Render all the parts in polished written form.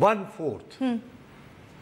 1/4।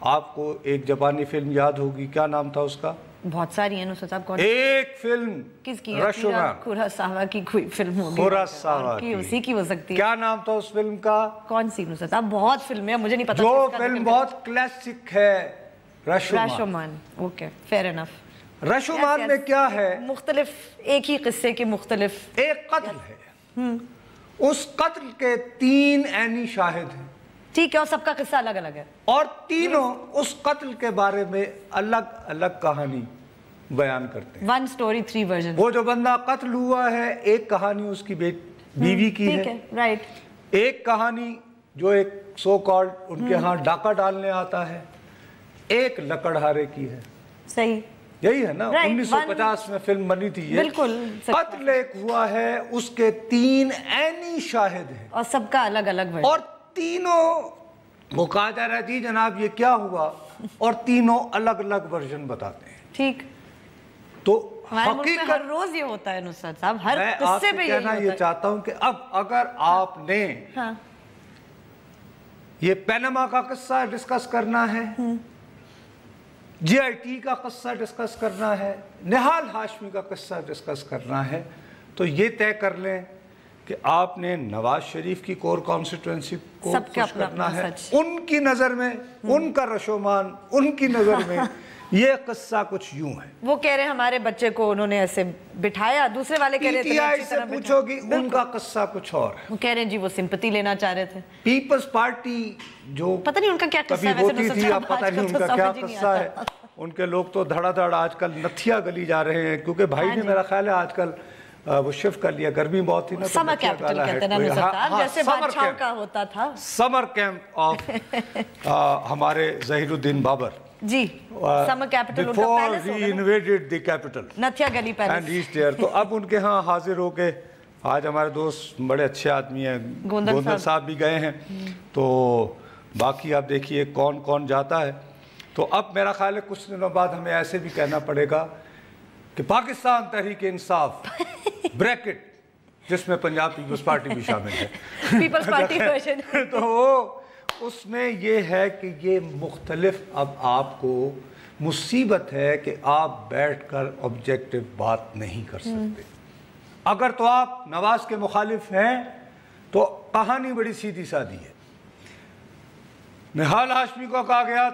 آپ کو ایک جاپانی فلم یاد ہوگی، کیا نام تھا اس کا؟ بہت ساری ہیں نصرت صاحب. کون ایک فلم کس کی؟ رشومان کوراساوا کی کوئی فلم ہوگی، کوراساوا کی، اسی کی ہو سکتی ہے. کیا نام تھا اس فلم کا؟ کون سی نصرت صاحب؟ بہت فلمیں ہیں، مجھے نہیں پتا. جو فلم بہت کلاسک ہے، رشومان. Okay, fair enough. رشومان میں کیا ہے؟ مختلف ایک ہی قصے کے مختلف ایک قتل ہے، اس قتل کے 3 عینی شاہد ہیں، ٹھیک ہے، اور سب کا قصہ الگ الگ ہے، اور تینوں اس قتل کے بارے میں الگ الگ کہانی بیان کرتے ہیں. 1 story 3 versions. وہ جو بندہ قتل ہوا ہے، ایک کہانی اس کی بیوی کی ہے، رائٹ. ایک کہانی جو ایک سو کالڈ ان کے ہاں ڈاکہ ڈالنے آتا ہے، ایک لکڑہارے کی ہے. صحیح، یہی ہے نا، 1950 میں فلم بنی تھی یہ. بالکل. قتل ایک ہوا ہے، اس کے 3 عینی شاہد ہیں، اور سب کا الگ الگ ورژن، اور تینوں وہ کہا جا رہا ہے جی جناب یہ کیا ہوا، اور تینوں الگ الگ ورژن بتاتے ہیں. ٹھیک. تو ہمارے ملک میں حقیقت ہر روز یہ ہوتا ہے نصرت صاحب، ہر میں آپ قصے سے پہ کہنا یہ چاہتا ہوں کہ اب اگر آپ نے یہ پینما کا قصہ ڈسکس کرنا ہے، جی آئی ٹی کا قصہ ڈسکس کرنا ہے، نہال ہاشمی کا قصہ ڈسکس کرنا ہے، تو یہ طے کر لیں کہ آپ نے نواز شریف کی کور کانسٹیٹوئنسی کو خوش کرنا ہے. ان کی نظر میں، ان کا رشومان، ان کی نظر میں یہ قصہ کچھ یوں ہے. وہ کہہ رہے ہیں ہمارے بچے کو انہوں نے ایسے بٹھایا، دوسرے والے کہہ رہے تھے پی ٹی آئی سے پوچھو گی ان کا قصہ کچھ اور ہے. وہ کہہ رہے ہیں جی وہ سمپتی لینا چاہ رہے تھے. پیپلز پارٹی جو پتہ نہیں ان کا کیا قصہ کبھی ہے، ہوتی تھی، اب پتہ نہیں ان کا کیا قصہ ہے. ان کے لوگ تو دھڑا دھڑ آج کل نتھیا گلی جا رہے ہیں، کیونکہ بھائی نے میرا خیال ہے آج کل وہ شفٹ کر لیا، گرمی بہت تھی نا، سمر کیپٹل کہتے ہیں نا نصرت صاحب، جیسے بادشاہوں کا ہوتا تھا سمر کیمپ آف ہمارے ظہیر الدین بابر. جی، سمر کیپٹل ان کا before پیلس he ہوگا، invaded the capital نتھیا گلی پیلس. and reached there. تو اب ان کے ہاں حاضر ہو کے، آج ہمارے دوست بڑے اچھے آدمی ہیں، گوندل صاحب بھی گئے ہیں، تو باقی آپ دیکھیے کون کون جاتا ہے. تو اب میرا خیال ہے کچھ دنوں بعد ہمیں ایسے بھی کہنا پڑے گا کہ پاکستان تحریک انصاف بریکٹ، جس میں پنجاب پیپلز پارٹی بھی شامل ہے، پیپلز پارٹی ورژن، تو اس میں یہ ہے کہ یہ مختلف، اب آپ کو مصیبت ہے کہ آپ بیٹھ کر آبجیکٹو بات نہیں کر سکتے. اگر تو آپ نواز کے مخالف ہیں تو کہانی بڑی سیدھی سادھی ہے. نہال ہاشمی کو کہا گیا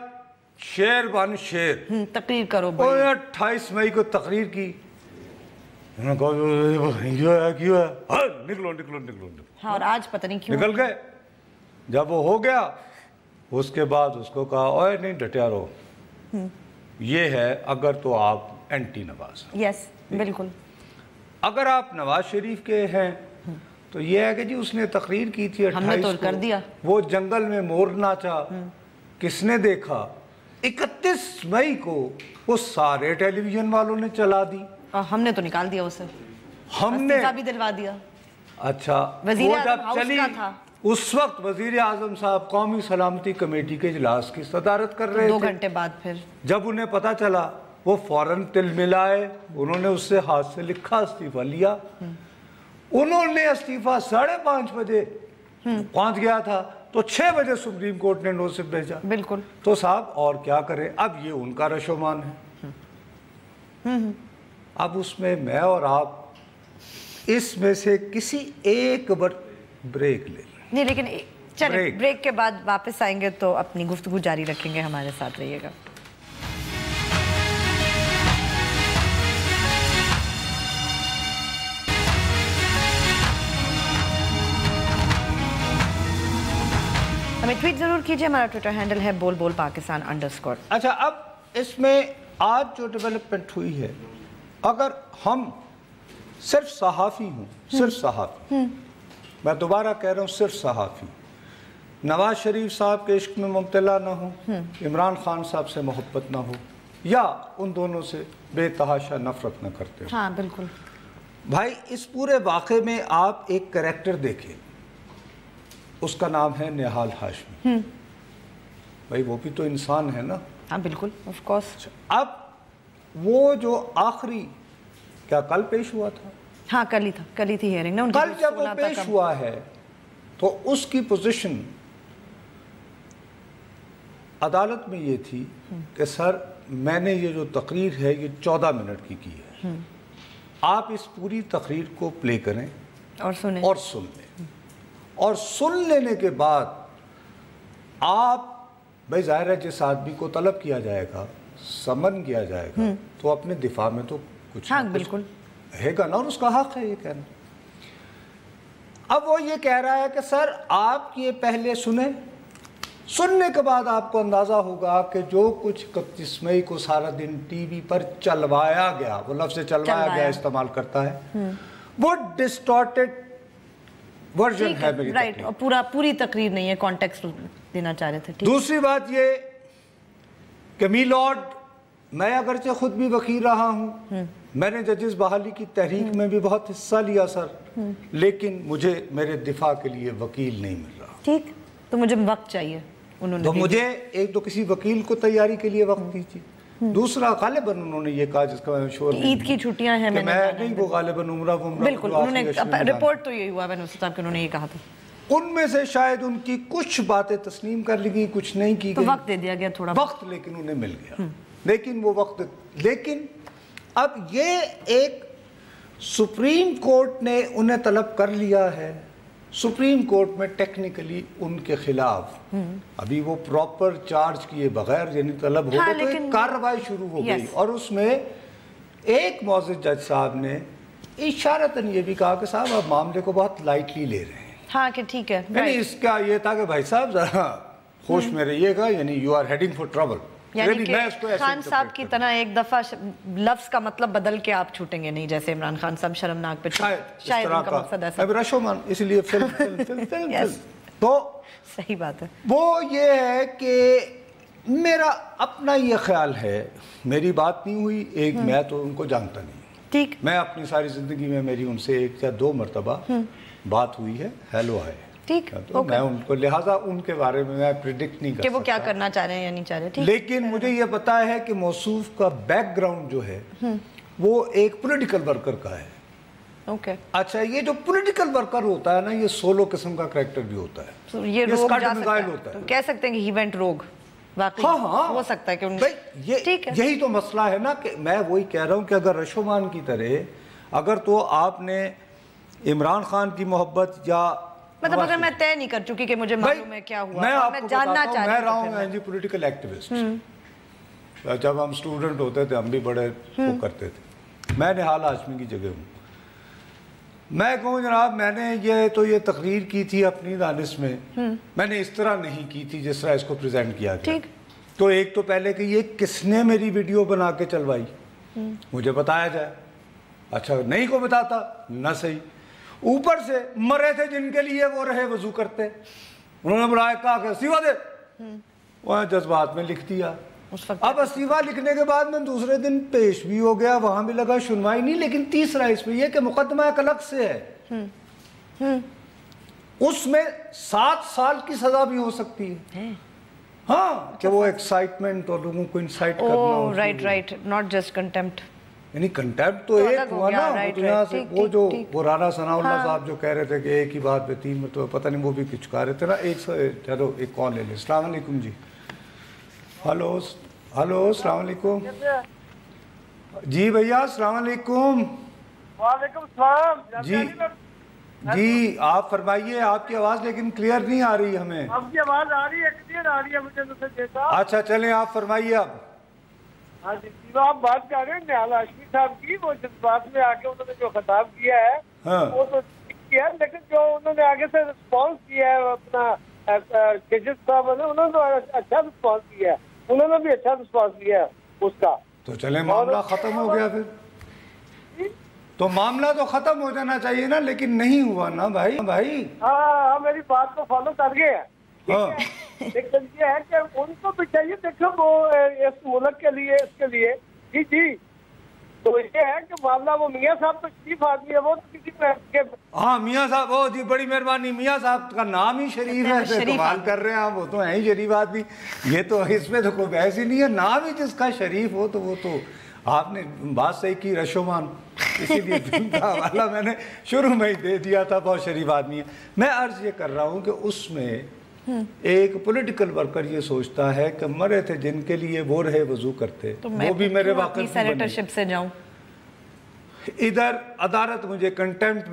شیر بن شیر، تقریر کرو. 28 مئی کو تقریر کی، انہوں نے کہا کیوں ہے، نکلو نکلو نکلو. ہاں، اور آج پتہ نہیں کیوں نکل گئے. جب وہ ہو گیا اس کے بعد اس کو کہا اوے نہیں ڈٹیا رہو. یہ ہے اگر تو آپ اینٹی نواز. یس، بالکل. اگر آپ نواز شریف کے ہیں تو یہ ہے کہ جی اس نے تقریر کی تھی 28 کو، وہ جنگل میں مور ناچا، کس نے دیکھا؟ 31 مئی کو وہ سارے ٹیلی ویژن والوں نے چلا دی، ہم نے تو نکال دیا اسے، ہم نے استعفیٰ بھی دلوا دیا. اچھا، وہ جب چلی اس وقت وزیر اعظم صاحب قومی سلامتی کمیٹی کے اجلاس کی صدارت کر رہے تھے. 2 گھنٹے بعد پھر جب انہیں پتا چلا وہ فوراً تل ملائے، انہوں نے اس سے ہاتھ سے لکھا استعفیٰ لیا. انہوں نے استعفیٰ 5:30 بجے پہنچ گیا تھا تو 6 بجے سپریم کورٹ نے نوٹس بھیجا. بالکل. تو صاحب اور کیا کریں، اب یہ ان کا رشومان ہے. اب اس میں میں اور آپ اس میں سے کسی ایک بریک لے لیں. نہیں، لیکن چلیں بریک کے بعد واپس آئیں گے تو اپنی گفتگو جاری رکھیں گے. ہمارے ساتھ رہیے گا. ہمیں ٹویٹ ضرور کیجئے، ہمارا ٹویٹر ہینڈل ہے بول بول پاکستان _. اچھا، اب اس میں آج جو ڈیولپمنٹ ہوئی ہے، اگر ہم صرف صحافی ہوں، صرف صحافی، میں دوبارہ کہہ رہا ہوں صرف صحافی، نواز شریف صاحب کے عشق میں مبتلا نہ ہو، عمران خان صاحب سے محبت نہ ہو، یا ان دونوں سے بے تحاشا نفرت نہ کرتے ہو. ہاں بالکل. بھائی اس پورے واقعے میں آپ ایک کریکٹر دیکھیں، اس کا نام ہے نہال ہاشمی. بھائی وہ بھی تو انسان ہے نا. ہاں بالکل، آف کورس. اب وہ جو آخری، کیا کل پیش ہوا تھا؟ ہاں کل ہی تھی ہیئرنگ نا. کل جب وہ پیش ہوا ہے تو اس کی پوزیشن عدالت میں یہ تھی کہ سر میں نے یہ جو تقریر ہے یہ 14 منٹ کی ہے، آپ اس پوری تقریر کو پلے کریں اور سنیں اور سن لیں، اور سن لینے کے بعد آپ بھائی ظاہر ہے جس آدمی کو طلب کیا جائے گا، سمن کیا جائے گا، تو اپنے دفاع میں تو کچھ بالکل ہے گا نا، اور اس کا حق ہے یہ کہنا۔ اب وہ یہ کہہ رہا ہے کہ سر آپ یہ پہلے سنیں، سننے کے بعد آپ کو اندازہ ہوگا کہ جو کچھ 31 مئی کو سارا دن ٹی وی پر چلوایا گیا، وہ لفظ چلوایا گیا استعمال کرتا ہے، وہ ڈسٹارٹڈ ورژن ہے میری رائٹ، اور پوری تقریر نہیں ہے، کانٹیکسٹ دینا چاہ رہے تھے۔ دوسری بات یہ کہ میلارڈ، میں اگرچہ خود بھی وکیل رہا ہوں، میں نے ججز بحالی کی تحریک میں بھی بہت حصہ لیا سر، لیکن مجھے میرے دفاع کے لیے وکیل نہیں مل رہا۔ ٹھیک، تو مجھے وقت چاہیے، انہوں نے تو مجھے ایک تو کسی وکیل کو تیاری کے لیے وقت دیجیے، دوسرا غالباً انہوں نے یہ کہا جس کا میں شور عید کی چھٹیاں ہیں، میں نہیں، وہ غالباً عمرہ بالکل، انہوں نے رپورٹ تو یہی ہوا میں نے صاحب کہ انہوں نے یہ کہا تھا، ان میں سے شاید ان کی کچھ باتیں تسلیم کر لی گئی، کچھ نہیں کی گئی، وقت دے دیا گیا تھوڑا وقت، لیکن انہیں مل گیا، لیکن وہ وقت، لیکن اب یہ ایک سپریم کورٹ نے انہیں طلب کر لیا ہے، سپریم کورٹ میں ٹیکنیکلی ان کے خلاف ابھی وہ پراپر چارج کیے بغیر یعنی طلب ہو گئے، تو ایک کارروائی شروع ہو گئی، اور اس میں ایک معزز جج صاحب نے اشارتاً یہ بھی کہا کہ صاحب آپ معاملے کو بہت لائٹلی لے رہے ہیں، ہاں کہ ٹھیک ہے، یعنی اس کا یہ تھا کہ بھائی صاحب ذرا ہوش میں رہیے گا، یعنی you are heading for trouble, یعنی کہ خان صاحب کی طرح ایک دفعہ لفظ کا مطلب بدل کے آپ چھوٹیں گے نہیں، جیسے عمران خان صاحب شرمناک پہ شاید ان کا مقصد ایسا، اب رشومان اس لیے فلم تو صحیح بات ہے۔ وہ یہ ہے کہ میرا اپنا یہ خیال ہے، میری بات نہیں ہوئی، ایک میں تو ان کو جانتا نہیں، ٹھیک، میں اپنی ساری زندگی میں میری ان سے 1 یا 2 مرتبہ بات ہوئی ہے، ہیلو ہے، ٹھیک، تو میں ان کو لہٰذا ان کے بارے میں میں پریڈکٹ نہیں کر کہ سکتا وہ کیا کرنا چاہ رہے ہیں یا نہیں چاہ رہے، لیکن مجھے یہ پتا ہے کہ موصوف کا بیک گراؤنڈ جو ہے وہ ایک پولیٹیکل ورکر کا ہے۔ اوکے، اچھا، یہ جو پولیٹیکل ورکر ہوتا ہے نا، یہ سولو قسم کا کریکٹر بھی ہوتا ہے، یہ روگ اسکٹ جا میزائل سکتا ہوتا ہے، ہے، کہہ سکتے ہیں کہ ہی وینٹ روگ، واقعی ہاں ہو سکتا ہے کہ یہی تو مسئلہ ہے نا، کہ میں وہی کہہ رہا ہوں کہ اگر رشومان کی طرح اگر تو آپ نے عمران خان کی محبت یا مطلب اگر میں طے نہیں کر چکی کہ مجھے معلوم ہے کیا ہوا، میں جاننا چاہ میں رہا ہوں پولیٹیکل ایکٹیوسٹ، جب ہم اسٹوڈنٹ ہوتے تھے ہم بھی بڑے وہ کرتے تھے، میں نہال ہاشمی کی جگہ ہوں، میں کہوں جناب میں نے یہ تقریر کی تھی اپنی دانش میں نے اس طرح نہیں کی تھی جس طرح اس کو پریزنٹ کیا گیا، تو ایک تو پہلے کہ یہ کس نے میری ویڈیو بنا کے چلوائی مجھے بتایا جائے، اچھا نہیں کو بتاتا نہ صحیح، اوپر سے مرے تھے جن کے لیے وہ رہے وضو کرتے، انہوں نے بلایا کہا کہ استعفیٰ دے، وہاں جذبات میں لکھ دیا، اب استعفیٰ لکھنے کے بعد میں دوسرے دن پیش بھی ہو گیا، وہاں بھی لگا سنوائی نہیں، لیکن تیسرا اس میں یہ کہ مقدمہ ایک الگ سے ہے، اس میں 7 سال کی سزا بھی ہو سکتی ہے، ہاں کہ وہ ایکسائٹمنٹ اور لوگوں کو انسائٹ کرنا ہو، رائٹ، ناٹ جسٹ کنٹیمپٹ، یعنی کنٹیمپٹ تو ایک ہوا نا، وہ جو وہ رانا ثناء اللہ صاحب جو کہہ رہے تھے کہ ایک ہی بات پہ 3 مرتبہ، پتہ نہیں وہ بھی کچھ کہہ رہے تھے نا، چلو ایک کال لے لیں۔ السلام علیکم جی، ہلو السلام علیکم جی بھیا، السلام علیکم۔ وعلیکم السلام جی آپ فرمائیے، آپ کی آواز لیکن کلیئر نہیں آ رہی ہمیں۔ آپ کی آواز آ رہی ہے، کلیئر آ رہی ہے مجھے۔ اچھا چلیں آپ فرمائیے اب۔ ہاں جی، آپ بات کر رہے ہیں نہال ہاشمی صاحب کی، وہ جذبات میں آ کے انہوں نے جو خطاب کیا ہے وہ تو ٹھیک کیا ہے، لیکن جو انہوں نے آگے سے رسپانس کیا ہے اپنا ججز صاحب نے، انہوں نے اچھا رسپانس کیا ہے، انہوں نے بھی اچھا رسپانس دیا ہے اس کا، تو چلیں معاملہ ختم ہو گیا پھر، تو معاملہ تو ختم ہو جانا چاہیے نا، لیکن نہیں ہوا نا بھائی۔ ہاں میری بات کو فالو کر گئے ہیں، لیکن یہ ہے کہ ان کو بھی چاہیے، دیکھو وہ اس ملک کے لیے، اس کے لیے جی تو یہ ہے کہ معاملہ وہ میاں صاحب تو شریف آدمی ہے، وہ تو کسی کو ہاں میاں صاحب، وہ جی بڑی مہربانی، میاں صاحب کا نام ہی شریف ہے، کمال کر رہے ہیں وہ تو ہیں ہی شریف آدمی، یہ تو اس میں تو کوئی بحث ہی نہیں ہے، نام ہی جس کا شریف ہو تو وہ تو آپ نے بات صحیح کی، رشومان، اسی لیے فلم کا حوالہ میں نے شروع میں ہی دے دیا تھا، بہت شریف آدمی ہے۔ میں عرض یہ کر رہا ہوں کہ اس میں ایک پولیٹیکل ورکر یہ سوچتا ہے کہ مرے تھے جن کے لیے وہ رہے وضو کرتے، وہ بھی میرے واقعی سینیٹرشپ سے جاؤں. ادھر عدالت مجھے کنٹیمپٹ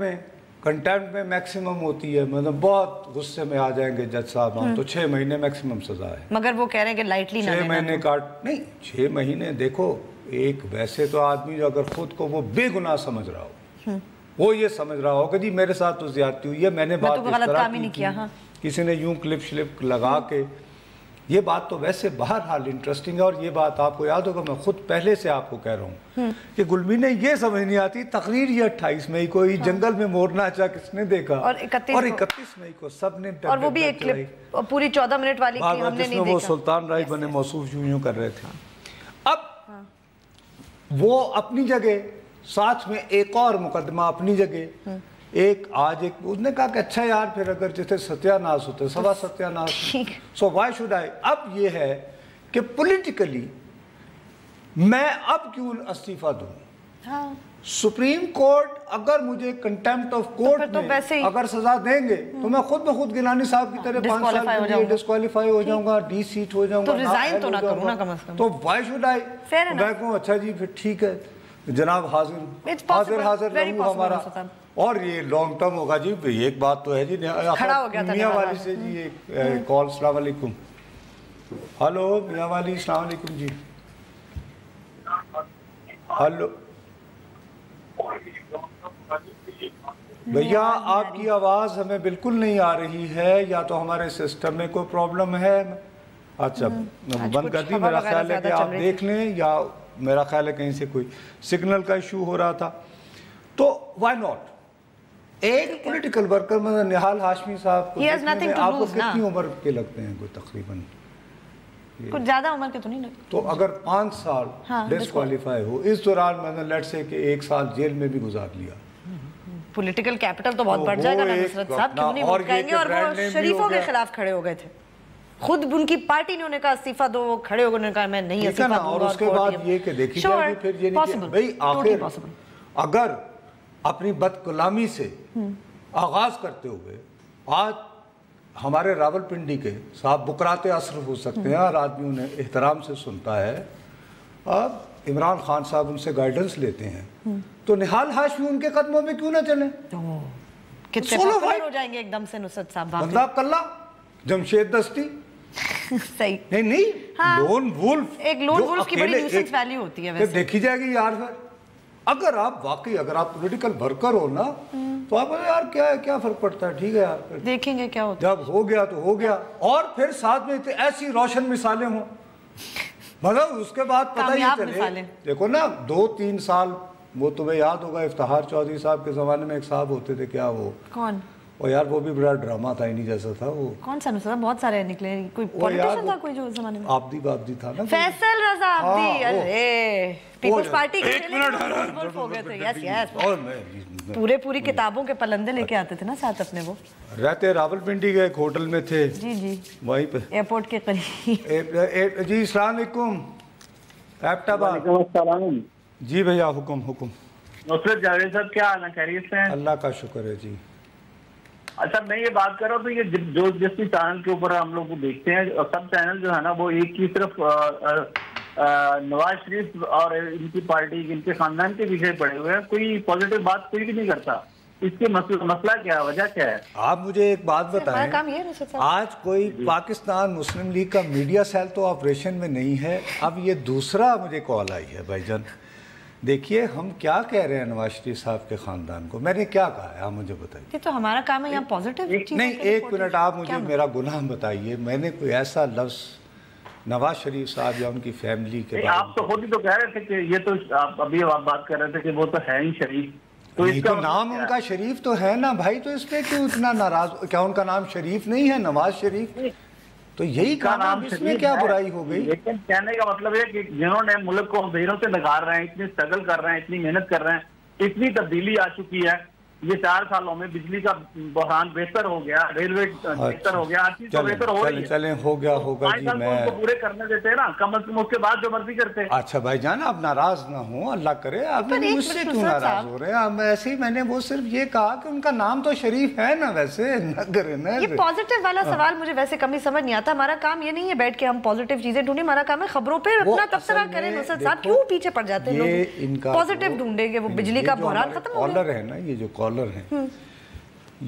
میں میکسیمم ہوتی ہے، مطلب بہت غصے میں آ جائیں گے جج صاحب ہم تو 6 مہینے میکسیمم سزا ہے. مگر وہ کہہ رہے ہیں کہ لائٹلی نہ 6 مہینے کاٹ نہیں 6 مہینے. دیکھو ایک ویسے تو آدمی جو اگر خود کو وہ بے گناہ سمجھ رہا ہو، وہ یہ سمجھ رہا ہو کہ جی میرے ساتھ تو زیادتی ہوئی ہے، میں نے بات اس طرح کی، کسی نے یوں کلپ شلپ لگا کے، یہ بات تو ویسے بہرحال انٹرسٹنگ ہے. اور یہ بات آپ کو یاد ہوگا، میں خود پہلے سے آپ کو کہہ رہا ہوں کہ گلمی نے یہ سمجھ نہیں آتی تقریر یہ 28 مئی کو جنگل میں مور ناچا کس نے دیکھا، اور 31 مئی کو سب نے، اور وہ بھی ایک کلپ پوری 14 منٹ والی کی ہم نے نہیں دیکھا، وہ سلطان رائی بنے موصوف یوں کر رہے تھے. اب وہ اپنی جگہ، ساتھ میں ایک اور مقدمہ اپنی جگہ، ایک آج ایک اس نے کہا کہ اچھا یار پھر اگر جیسے ستیہ ناس ہوتے سوا ستیہ ناس، سو وائی شوڈ آئی. اب یہ ہے کہ پولیٹیکلی میں اب کیوں استعفیٰ دوں؟ سپریم کورٹ اگر مجھے کنٹیمپٹ آف کورٹ میں اگر سزا دیں گے تو میں خود بخود گیلانی صاحب کی طرح 5 سال کے لیے ڈسکوالیفائی ہو جاؤں گا، ڈی سیٹ ہو جاؤں گا، تو وائی شوڈ آئی. میں کہوں اچھا جی پھر ٹھیک ہے جناب، حاضر رہوں ہمارا، اور یہ لانگ ٹرم ہوگا جی. ایک بات تو ہے جی، میاں والی سے جی ایک کال. السلام علیکم. ہلو میاں والی، السلام علیکم جی. ہلو بھیا آپ کی آواز ہمیں بالکل نہیں آ رہی ہے، یا تو ہمارے سسٹم میں کوئی پرابلم ہے. اچھا بند کر دی، میرا خیال ہے کہ آپ دیکھ لیں، یا میرا خیال ہے کہیں سے کوئی سگنل کا ایشو ہو رہا تھا. تو وائی ناٹ ایک پولیٹیکل ورکر میں نہال ہاشمی صاحب کو، آپ کو کتنی عمر کے لگتے ہیں؟ کوئی تقریباً کچھ زیادہ عمر کے تو نہیں لگتے. تو اگر 5 سال ڈسکوالیفائی ہو، اس دوران میں نے لیٹ سے کہ 1 سال جیل میں بھی گزار لیا، پولیٹیکل کیپٹل تو بہت بڑھ جائے گا نا نصرت صاحب، کیوں نہیں ووٹ کہیں گے. اور وہ شریفوں کے خلاف کھڑے ہو گئے تھے، خود ان کی پارٹی نے انہیں کہا استعفیٰ دو، وہ کھڑے ہو گئے، انہوں نے کہا میں نہیں استعفیٰ دوں گا. اور اس کے بعد یہ کہ دیکھی جائے گی پھر یہ نہیں کہ بھئی آخر اگر اپنی بد کلامی سے آغاز کرتے ہوئے آج ہمارے راول پنڈی کے صاحب بکرات عصر ہو سکتے ہیں اور آدمی انہیں احترام سے سنتا ہے، اب عمران خان صاحب ان سے گائیڈنس لیتے ہیں، تو نہال ہاشمی ان کے قدموں میں کیوں نہ چلیں؟ کتنے پاپولر ہو جائیں گے ایک دم سے نصرت صاحب. بندہ کلّا جمشید دستی صحیح نہیں لون وولف، ایک لون وولف کی بڑی نیوسنس ویلیو ہوتی ہے ویسے. دیکھی جائے گی یار، پھر اگر آپ واقعی اگر آپ پولیٹیکل ورکر ہو نا تو آپ یار کیا فرق پڑتا ہے، ٹھیک ہے یار دیکھیں گے کیا ہوتا ہے، جب ہو گیا تو ہو گیا. اور پھر ساتھ میں ایسی روشن مثالیں ہوں، مطلب اس کے بعد پتہ ہی چلے. دیکھو نا 2-3 سال، وہ تمہیں یاد ہوگا افتخار چودھری صاحب کے زمانے میں ایک صاحب ہوتے تھے، کیا وہ کون؟ اور یار وہ بھی بڑا ڈرامہ تھا، انہی جیسا تھا. وہ کون سا نصرت؟ بہت سارے نکلے، کوئی پولیٹیشن تھا کوئی جو اس زمانے میں؟ آبدی تھا نا، فیصل رضا آبدی. ارے پیپلز پارٹی کے وولف ہو گئے تھے. یس یس، پوری کتابوں کے پلندے لے کے آتے تھے نا ساتھ اپنے. وہ رہتے راول پنڈی کے ایک ہوٹل میں تھے جی وہیں پہ ایئرپورٹ کے قریب. جی السلام علیکم. ایبٹ آباد. السلام جی بھیا، حکم. نصرت جاوید صاحب کیا حال ہے؟ خیریت سے ہیں؟ اللہ کا شکر ہے جی. اچھا میں یہ بات کر رہا ہوں تو یہ جو جس بھی چینل کے اوپر ہم لوگ کو دیکھتے ہیں، سب چینل جو ہے نا وہ ایک کی صرف نواز شریف اور ان کی پارٹی، ان کے خاندان کے پیچھے پڑے ہوئے ہیں، کوئی پازیٹیو بات کوئی بھی نہیں کرتا. اس کے مسئلہ کیا، وجہ کیا ہے؟ آپ مجھے ایک بات بتائیں، آج کوئی پاکستان مسلم لیگ کا میڈیا سیل تو آپریشن میں نہیں ہے. اب یہ دوسرا مجھے کال آئی ہے بھائی جان. دیکھیے ہم کیا کہہ رہے ہیں نواز شریف صاحب کے خاندان کو، میں نے کیا کہا ہے آپ مجھے بتائیے. یہ تو ہمارا کام ہے یہاں پازیٹیو چیز. نہیں ایک منٹ، آپ مجھے میرا گناہ بتائیے. میں نے کوئی ایسا لفظ نواز شریف صاحب یا ان کی فیملی کے بارے آپ تو خود ہی تو کہہ رہے تھے کہ یہ تو ابھی آپ بات کر رہے تھے کہ وہ تو ہے ہی شریف، تو اس کا نام ان کا شریف تو ہے نا بھائی، تو اس پہ کیوں اتنا ناراض؟ کیا ان کا نام شریف نہیں ہے، نواز شریف؟ تو یہی کام، اس میں کیا برائی ہو گئی؟ لیکن کہنے کا مطلب ہے کہ جنہوں نے ملک کو اندھیروں سے نگار رہے ہیں، اتنی اسٹرگل کر رہے ہیں، اتنی محنت کر رہے ہیں، اتنی تبدیلی آ چکی ہے، یہ 4 سالوں میں بجلی کا بحران بہتر ہو گیا, ریلوے بہتر ہو گیا, ہر چیز تو بہتر ہو رہی ہے. چلیں ہو گیا ہوگا جی, میں ان کو پورے کرنے دیتے ہیں نا, کم از کم اس کے بعد جو مرضی کرتے ہیں. اچھا بھائی جان آپ ناراض نہ ہوں, اللہ کرے آپ مجھ سے کیوں ناراض ہو رہے ہیں. ایسے ہی میں نے وہ صرف یہ کہا کہ ان کا نام تو شریف ہے نا, ویسے نہ کرے نا. یہ پازیٹیو والا سوال مجھے ویسے کمی سمجھ نہیں آتا. ہمارا کام یہ نہیں ہے بیٹھ کے ہم پازیٹیو چیزیں ڈھونڈیں, ہمارا کام ہے خبروں پہ اپنا تبصرہ کریں. نصرت صاحب کیوں پیچھے پڑ جاتے ہیں لوگ, پازیٹیو ڈھونڈیں گے, وہ بجلی کا بحران ختم ہو گیا. کالر ہے نا, یہ جو کالر ہیں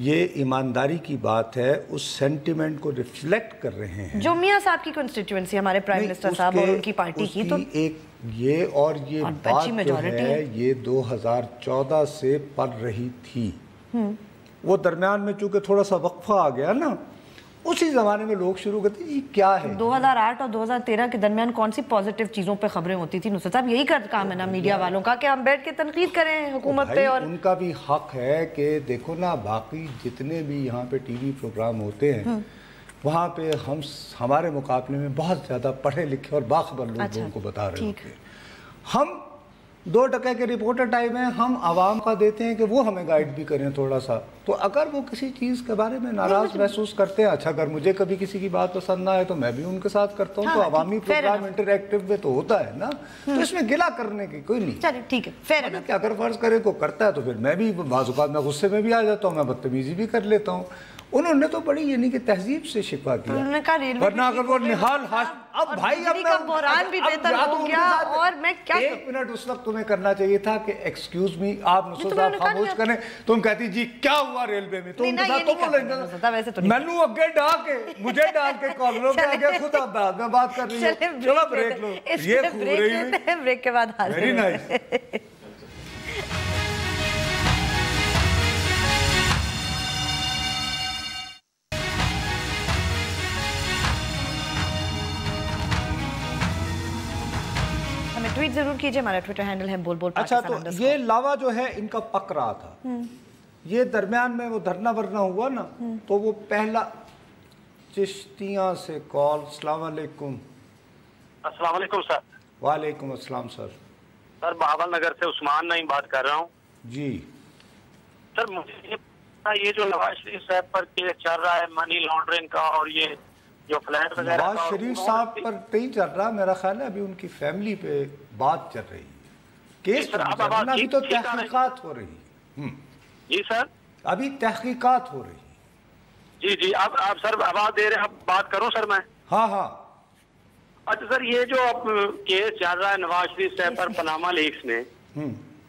یہ ایمانداری کی بات ہے, اس سینٹیمنٹ کو ریفلیکٹ کر رہے ہیں جو میاں صاحب کی کنسٹیٹیوینسی ہمارے پرائم منسٹر صاحب اور ان کی پارٹی کی. تو ایک یہ اور یہ بات جو ہے یہ 2014 سے پڑ رہی تھی, وہ درمیان میں چونکہ تھوڑا سا وقفہ آ گیا نا, اسی زمانے میں لوگ شروع کرتے یہ کیا ہے. 2008 اور 2013 کے درمیان کون سی پازیٹیو چیزوں پہ خبریں ہوتی تھی نصرت صاحب؟ یہی کام ہے نا میڈیا والوں کا کہ ہم بیٹھ کے تنقید کریں حکومت پہ. اور ان کا بھی حق ہے کہ دیکھو نا, باقی جتنے بھی یہاں پہ ٹی وی پروگرام ہوتے ہیں وہاں پہ ہمارے مقابلے میں بہت زیادہ پڑھے لکھے اور باخبر لوگوں کو بتا رہے ہوتے ہیں. ہم 2 ٹکے کے رپورٹر ٹائپ ہیں, ہم عوام کا دیتے ہیں کہ وہ ہمیں گائیڈ بھی کریں تھوڑا سا. تو اگر وہ کسی چیز کے بارے میں ناراض محسوس کرتے ہیں, اچھا اگر مجھے کبھی کسی کی بات پسند نہ آئے تو میں بھی ان کے ساتھ کرتا ہوں, تو عوامی پروگرام انٹریکٹیو میں تو ہوتا ہے نا, تو اس میں گلہ کرنے کی کوئی نہیں. چلیے ٹھیک ہے, فیر ہے. اگر فرض کرے کو کرتا ہے تو پھر میں بھی بعض اوقات میں غصے میں بھی آ جاتا ہوں, میں بدتمیزی بھی کر لیتا ہوں. انہوں نے تو بڑی یعنی کہ تہذیب سے شکوا کیا, ورنہ اگر وہ نہال اب بھائی اب بحران بھی بہتر ہو گیا. اور میں کیا 1 منٹ اس وقت تمہیں کرنا چاہیے تھا کہ ایکسکیوز می, آپ نصرت صاحب خاموش کریں. تم کہتی جی کیا ہوا ریلوے میں, تو ان کے ساتھ تو مینو اگے ڈال کے مجھے ڈال کے کالروں پہ آگے خود آپ بعد میں بات کر رہی ہے. چلو بریک لو, یہ خوب رہی ہوئی. بریک کے بعد حاضر. Very nice. ٹویٹ ضرور کیجئے, ہمارا ٹویٹر ہینڈل ہے بول بول پاکستان. اچھا تو یہ لاوا جو ہے ان کا پک رہا تھا, یہ درمیان میں وہ دھرنا ورنا ہوا نا, تو وہ پہلا چشتیاں سے کال. السلام علیکم. السلام علیکم سر. وعلیکم السلام سر. سر بہاول نگر سے عثمان نعیم بات کر رہا ہوں. جی سر مجھے یہ جو نواز شریف صاحب پر کیس چل رہا ہے منی لانڈرنگ کا, اور یہ جو فلیٹ وغیرہ, نواز شریف صاحب پر نہیں چل رہا, میرا خیال ہے ابھی ان کی فیملی پہ بات چل رہی ہے. کیس ابھی تو تحقیقات ہو رہی ہے. جی سر, ابھی تحقیقات ہو رہی ہے. جی جی اب آپ سر آواز دے رہے ہیں, اب بات کروں سر میں. ہاں ہاں. اچھا سر, یہ جو اب کیس چل رہا ہے نواز شریف صاحب پر پاناما لیکس میں,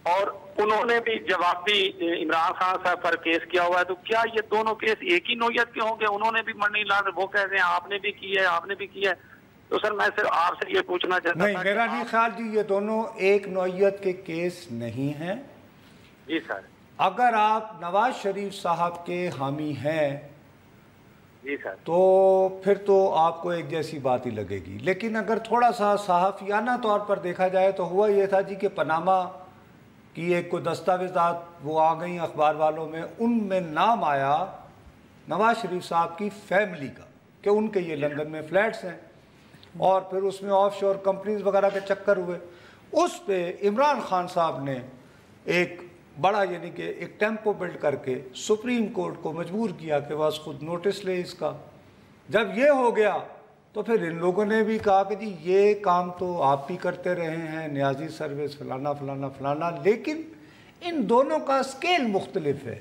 اور انہوں نے بھی جوابی عمران خان صاحب پر کیس کیا ہوا ہے, تو کیا یہ دونوں کیس ایک ہی نوعیت کے ہوں گے؟ انہوں نے بھی منی لانڈر, وہ کہتے ہیں آپ نے بھی کی ہے, آپ نے بھی کیا ہے. تو سر میں صرف آپ سے یہ پوچھنا چاہتا ہوں. نہیں, میرا نہیں خیال جی یہ دونوں ایک نوعیت کے کیس نہیں ہیں. جی سر. اگر آپ نواز شریف صاحب کے حامی ہیں جی سر, تو پھر تو آپ کو ایک جیسی بات ہی لگے گی. لیکن اگر تھوڑا سا صحافیانہ طور پر دیکھا جائے تو ہوا یہ تھا جی کہ پاناما کی ایک کوئی دستاویزات وہ آ گئیں اخبار والوں میں, ان میں نام آیا نواز شریف صاحب کی فیملی کا کہ ان کے یہ لندن میں فلیٹس ہیں, اور پھر اس میں آف شور کمپنیز وغیرہ کے چکر ہوئے. اس پہ عمران خان صاحب نے ایک بڑا یعنی کہ ایک ٹیمپو بلڈ کر کے سپریم کورٹ کو مجبور کیا کہ بس خود نوٹس لے اس کا. جب یہ ہو گیا تو پھر ان لوگوں نے بھی کہا کہ جی یہ کام تو آپ بھی کرتے رہے ہیں, نیازی سروس فلانا فلانا فلانا, لیکن ان دونوں کا سکیل مختلف ہے.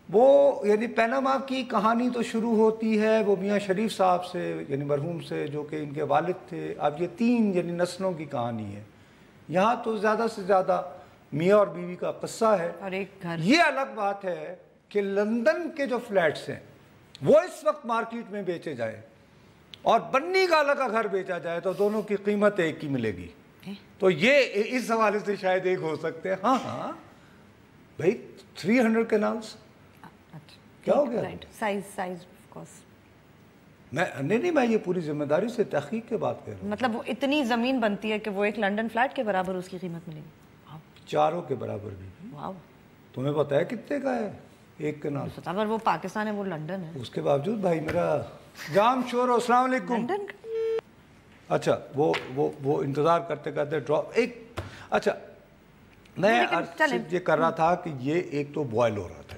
وہ یعنی پاناما کی کہانی تو شروع ہوتی ہے وہ میاں شریف صاحب سے, یعنی مرحوم سے, جو کہ ان کے والد تھے. اب یہ 3 یعنی نسلوں کی کہانی ہے. یہاں تو زیادہ سے زیادہ میاں اور بیوی کا قصہ ہے. اور ایک گھر. یہ الگ بات ہے کہ لندن کے جو فلیٹس ہیں وہ اس وقت مارکیٹ میں بیچے جائیں اور بنی کا الگ گھر بیچا جائے تو دونوں کی قیمت ایک ہی ملے گی. تو یہ اس حوالے سے شاید ایک ہو سکتے ہیں. ہاں ہاں بھائی 300 کنالز کیا ہو گیا؟ Size of course. نہیں میں یہ پوری ذمہ داری سے تحقیق کے بات کر رہا ہوں. مطلب وہ اتنی زمین بنتی ہے کہ وہ ایک لنڈن فلیٹ کے برابر اس کی قیمت ملے گی. 4 کے برابر بھی. واو. تمہیں پتہ ہے کتنے کا ہے ایک کنال؟ پر وہ پاکستان ہے, وہ لنڈن ہے. اس کے باوجود بھائی میرا جام شور. السلام علیکم. اچھا وہ انتظار کرتے کرتے ڈراپ ایک. اچھا میں یہ کر رہا تھا کہ یہ ایک تو بوائل ہو رہا تھا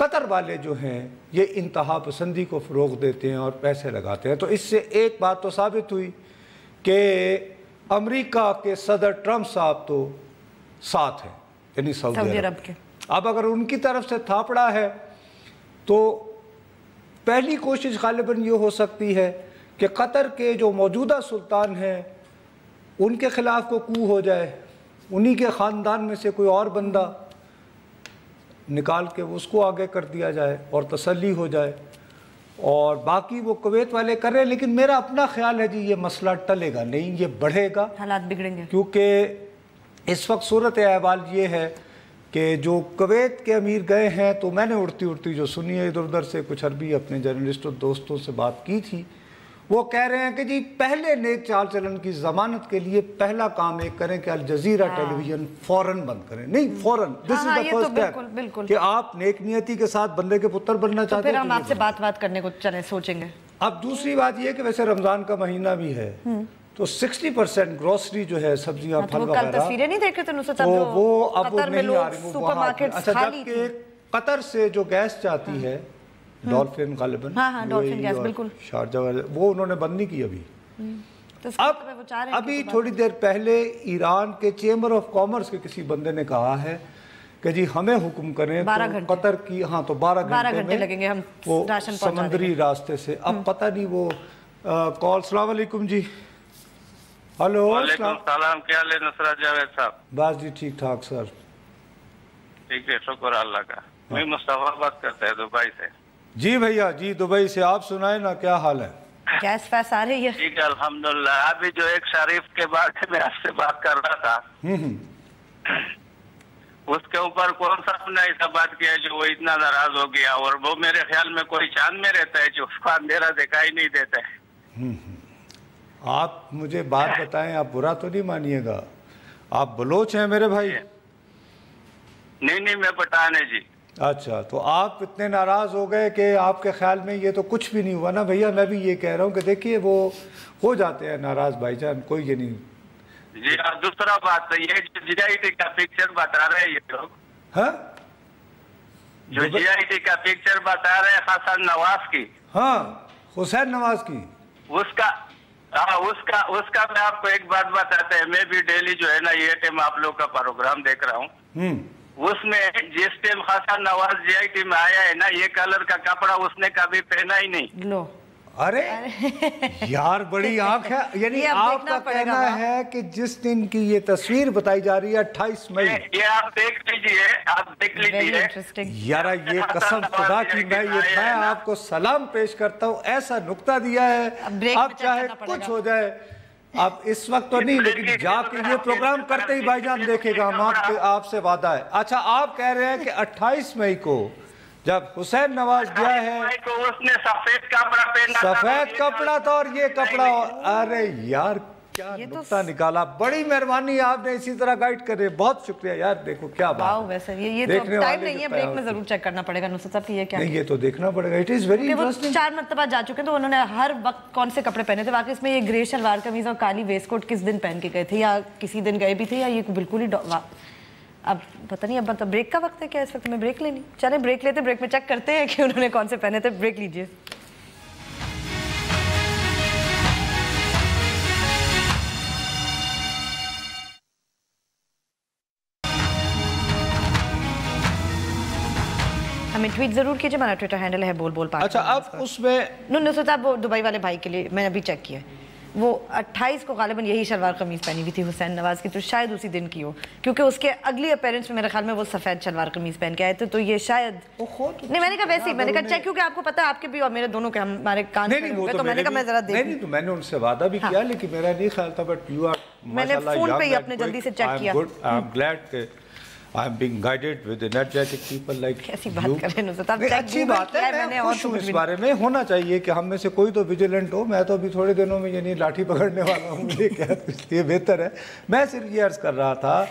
قطر والے جو ہیں یہ انتہا پسندی کو فروغ دیتے ہیں اور پیسے لگاتے ہیں. تو اس سے ایک بات تو ثابت ہوئی کہ امریکہ کے صدر ٹرمپ صاحب تو ساتھ ہیں, یعنی سعودی عرب کے. اب اگر ان کی طرف سے تھاپڑا ہے تو پہلی کوشش غالباً یہ ہو سکتی ہے کہ قطر کے جو موجودہ سلطان ہیں ان کے خلاف کو کو ہو جائے, انہی کے خاندان میں سے کوئی اور بندہ نکال کے اس کو آگے کر دیا جائے اور تسلی ہو جائے, اور باقی وہ کویت والے کر رہے ہیں. لیکن میرا اپنا خیال ہے جی یہ مسئلہ ٹلے گا نہیں, یہ بڑھے گا, حالات بگڑیں گے, کیونکہ اس وقت صورت احوال یہ ہے کہ جو کویت کے امیر گئے ہیں تو میں نے اڑتی جو سنی ہے ادھر ادھر سے کچھ عربی اپنے جرنلسٹوں دوستوں سے بات کی تھی, وہ کہہ رہے ہیں کہ جی پہلے نیک چال چلن کی ضمانت کے لیے پہلا کام ایک کریں کہ الجزیرہ ٹیلی ویژن فوراً بند کریں. نہیں فوراً, دس از دی فرسٹ اسٹیپ کہ آپ نیک نیتی کے ساتھ بندے کے پتر بننا چاہتے ہیں. پھر ہم آپ سے بات کرنے کو چلیں سوچیں گے. اب دوسری بات یہ کہ ویسے رمضان کا مہینہ بھی ہے تو 60% گروسری جو ہے سبزیاں پھل وغیرہ, کل تصویریں نہیں دیکھ رہے تھے نصرت صاحب وہ اب قطر میں نہیں آ رہی, سپر مارکیٹ خالی تھی. قطر سے جو گیس جاتی ہے ڈالفن غالباً, ہاں ڈالفن گیس بالکل, شارجہ وہ انہوں نے بند نہیں کی ابھی. ابھی تھوڑی دیر پہلے ایران کے چیمبر آف کامرس کے کسی بندے نے کہا ہے کہ جی ہمیں حکم کریں تو قطر کی, ہاں تو 12 گھنٹے لگیں گے ہم وہ سمندری راستے سے. اب پتہ نہیں وہ کال. السلام علیکم جی. ہلو وعلیکم السلام, کیا حال ہے نصرت جاوید صاحب؟ بس جی ٹھیک ٹھاک سر. ٹھیک ہے, شکر اللہ کا. میں مصطفیٰ بات کرتا ہے دبئی سے. جی بھیا جی دبئی سے, آپ سنائیں نا کیا حال ہے؟ گیس فیس آ رہی ہے؟ ٹھیک ہے الحمدللہ. ابھی جو ایک شریف کے بارے میں آپ سے بات کر رہا تھا اس کے اوپر کون سا نے ایسا بات کیا جو وہ اتنا ناراض ہو گیا, اور وہ میرے خیال میں کوئی چاند میں رہتا ہے جو اس کو اندھیرا دکھائی نہیں دیتا ہے. آپ مجھے بات بتائیں, آپ برا تو نہیں مانیے گا, آپ بلوچ ہیں میرے بھائی؟ نہیں میں پٹھان ہے جی. اچھا, تو آپ اتنے ناراض ہو گئے کہ آپ کے خیال میں یہ تو کچھ بھی نہیں ہوا نا بھیا. میں بھی یہ کہہ رہا ہوں کہ دیکھیے وہ ہو جاتے ہیں ناراض بھائی جان, کوئی یہ نہیں. جی دوسرا بات یہ جو جی آئی ٹی کا پکچر بتا رہے ہیں یہ لوگ, ہاں جو جی آئی ٹی کا پکچر بتا رہے ہیں حسن نواز کی, ہاں حسین نواز کی, اس کا میں آپ کو ایک بات بتاتے ہیں. میں بھی ڈیلی جو ہے نا یہ ٹائم آپ لوگ کا پروگرام دیکھ رہا ہوں. اس میں جس time Hasan Nawaz G I T میں آیا ہے نا, یہ کلر کا کپڑا اس نے کبھی پہنا ہی نہیں. لو ارے یار بڑی آنکھ ہے, یعنی آپ کا کہنا ہے کہ جس دن کی یہ تصویر بتائی جا رہی ہے 28 مئی, یہ آپ دیکھ لیجئے, آپ دیکھ لیجئے یار یہ قسم خدا کی میں آپ کو سلام پیش کرتا ہوں, ایسا نقطہ دیا ہے. اب چاہے کچھ ہو جائے, اب اس وقت تو نہیں لیکن جا کے یہ پروگرام کرتے ہی بھائی جان دیکھے گا, ہم آپ سے وعدہ ہے. اچھا آپ کہہ رہے ہیں کہ 28 مئی کو جب حسین نواز گیا ہے اس نے سفید کپڑا پہنا, سفید کپڑا تھا اور یہ کپڑا, ارے یار کیا نقطہ نکالا, بڑی مہربانی, آپ نے اسی طرح گائیڈ کر رہے, بہت شکریہ یار. دیکھو کیا بات, ویسے یہ تو ٹائم نہیں ہے, بریک میں ضرور چیک کرنا پڑے گا نصرت صاحب کہ یہ کیا ہے. نہیں یہ تو دیکھنا پڑے گا, اٹ از ویری انٹرسٹنگ. 4 مرتبہ جا چکے تو انہوں نے ہر وقت کون سے کپڑے پہنے تھے. واقعی اس میں یہ گرے شلوار قمیض اور کالی ویسٹ کوٹ کس دن پہن کے گئے تھے, یا کسی دن گئے بھی تھے, یا یہ بالکل ہی اب پتہ نہیں. اب بریک کا وقت ہے کیا اس وقت میں بریک لینی؟ چلیں بریک لیتے, بریک میں چیک کرتے ہیں کہ انہوں نے کون سے پہنے تھے. بریک لیجئے. ہمیں ٹویٹ ضرور کیجئے, ہمارا ٹویٹر ہینڈل ہے بول پاک. اچھا اب اس میں نصرت صاحب وہ دبئی والے بھائی کے لیے میں نے ابھی چیک کیا, وہ 28 کو غالباً یہی شلوار قمیض پہنی ہوئی تھی حسین نواز کی, تو شاید اسی دن کی ہو, کیونکہ اس کے اگلی اپیرنس میں میرے خیال میں وہ سفید شلوار قمیض پہن کے آئے تھے, تو یہ شاید نہیں. میں نے کہا ویسے ہی میں نے کہا چیک, کیونکہ آپ کو پتا آپ کے بھی اور میرے دونوں کے ہمارے کان پہ ہوئے, تو میں نے کہا میں ذرا دیکھوں. نہیں تو میں نے ان سے وعدہ بھی کیا, لیکن میرا نہیں خیال تھا, بٹ یو آر میں نے فون پہ ہی اپنے جلدی سے چیک کیا. I am glad کہ I am being guided with energetic people like you. کیسی بات کریں نصرت آپ, اچھی بات ہے, میں خوش ہوں اس بارے میں. ہونا چاہیے کہ ہم میں سے کوئی تو ویجیلنٹ ہو. میں تو ابھی تھوڑے دنوں میں یعنی لاٹھی پکڑنے والا ہوں, مجھے کیا اس لیے بہتر ہے. میں صرف یہ عرض کر رہا تھا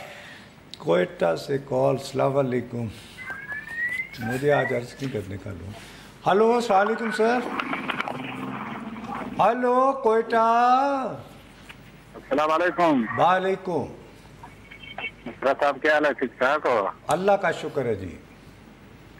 کوئٹہ سے کال. السلام علیکم, مجھے آج عرض نہیں کرنے کا لوں. ہلو السلام علیکم سر. ہلو کوئٹہ. السلام علیکم. وعلیکم. نصرت صاحب کیا حال ہے, ٹھیک ٹھاک ہو؟ اللہ کا شکر ہے جی.